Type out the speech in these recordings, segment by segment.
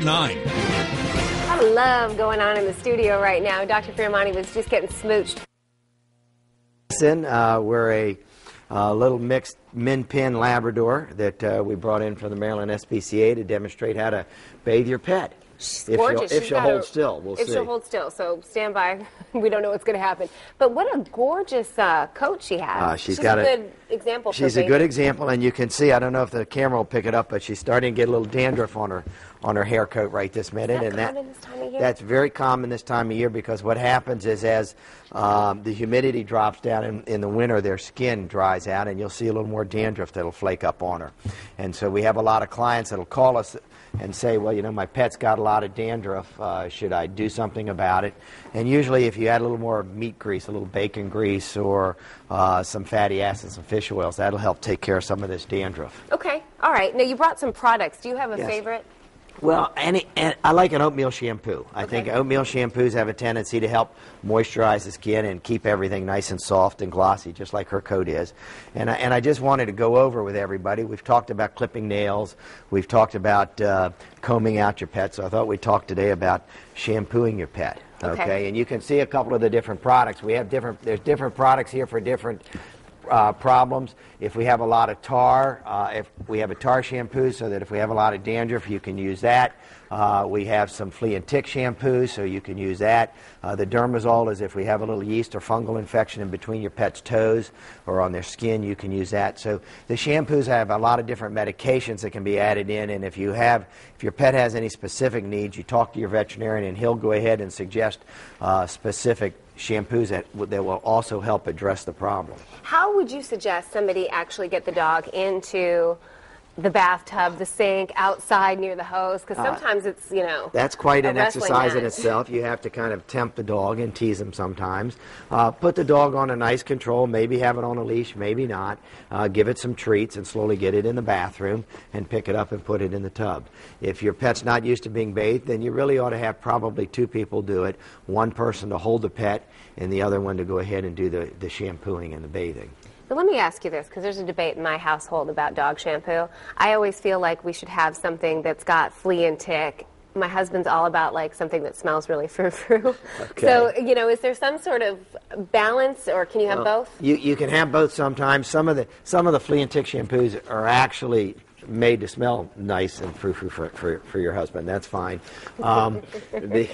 9. I love going on in the studio right now. Dr. Fioramonte was just getting smooched. We're a little mixed min-pin Labrador that we brought in from the Maryland SPCA to demonstrate how to bathe your pet. She's gorgeous. If she'll hold still, we'll see. If she'll hold still, so stand by. We don't know what's going to happen. But what a gorgeous coat she has. She's a good example. She's a good example, and you can see, I don't know if the camera will pick it up, but she's starting to get a little dandruff on her hair coat right this minute. Is that common this time of year? That's very common this time of year, because what happens is as the humidity drops down in the winter, their skin dries out, and you'll see a little more dandruff that'll flake up on her. And so we have a lot of clients that'll call us and say, well, you know, my pet's got a lot of dandruff. Should I do something about it? And usually if you add a little more meat grease, a little bacon grease, or some fatty acids, some fish oils, that'll help take care of some of this dandruff. Okay. All right. Now, you brought some products. Do you have a favorite? Well, I like an oatmeal shampoo. I think oatmeal shampoos have a tendency to help moisturize the skin and keep everything nice and soft and glossy, just like her coat is. And I just wanted to go over with everybody. We've talked about clipping nails. We've talked about combing out your pet. So I thought we'd talk today about shampooing your pet. Okay. And you can see a couple of the different products. There's different products here for different problems. If we have a lot of tar, if we have a tar shampoo, so that if we have a lot of dandruff, you can use that. We have some flea and tick shampoos, so you can use that. The Dermazole is if we have a little yeast or fungal infection in between your pet's toes or on their skin, you can use that. So the shampoos have a lot of different medications that can be added in, and if your pet has any specific needs, you talk to your veterinarian and he'll go ahead and suggest specific shampoos that will also help address the problem. How would you suggest somebody actually get the dog into the bathtub, the sink, outside near the hose? Because sometimes it's, you know, that's quite an exercise in itself. You have to kind of tempt the dog and tease him sometimes. Put the dog on a nice control, maybe have it on a leash, maybe not. Give it some treats and slowly get it in the bathroom and pick it up and put it in the tub. If your pet's not used to being bathed, then you really ought to have probably 2 people do it. One person to hold the pet and the other one to go ahead and do the shampooing and the bathing. But let me ask you this, because there's a debate in my household about dog shampoo. I always feel like we should have something that's got flea and tick. My husband's all about like something that smells really frou-frou. Okay. So, you know, is there some sort of balance, or can you have both? You can have both sometimes. Some of the flea and tick shampoos are actually made to smell nice and frou-frou for your husband. That's fine. The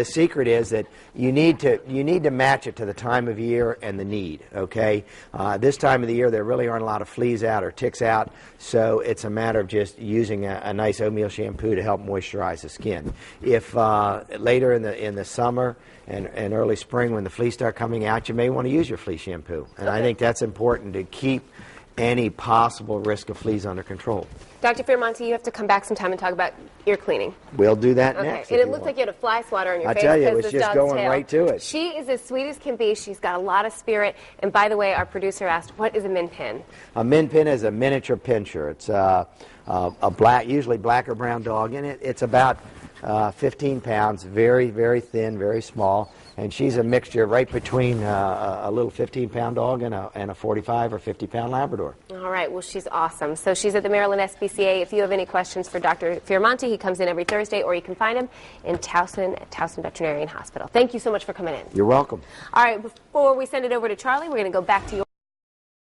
secret is that you need to match it to the time of year and the need. Okay, this time of the year there really aren't a lot of fleas out or ticks out, so it's a matter of just using a nice oatmeal shampoo to help moisturize the skin. If later in the summer and early spring when the fleas start coming out, you may want to use your flea shampoo, and I think that's important to keep any possible risk of fleas under control. Dr. Fioramonte, you have to come back sometime and talk about ear cleaning. We'll do that next. And it looked like you had a fly swatter on your face. I tell you, it was just going right to it. She is as sweet as can be. She's got a lot of spirit. And by the way, our producer asked, what is a min pin? A min pin is a miniature pinscher. It's a usually black or brown dog, and it's about 15 pounds, very, very thin, very small. And she's a mixture right between a little 15-pound dog and a 45 or 50-pound Labrador. All right. Well, she's awesome. So she's at the Maryland SPCA. If you have any questions for Dr. Fioramonte, he comes in every Thursday, or you can find him in Towson at Towson Veterinarian Hospital. Thank you so much for coming in. You're welcome. All right. Before we send it over to Charlie, we're going to go back to your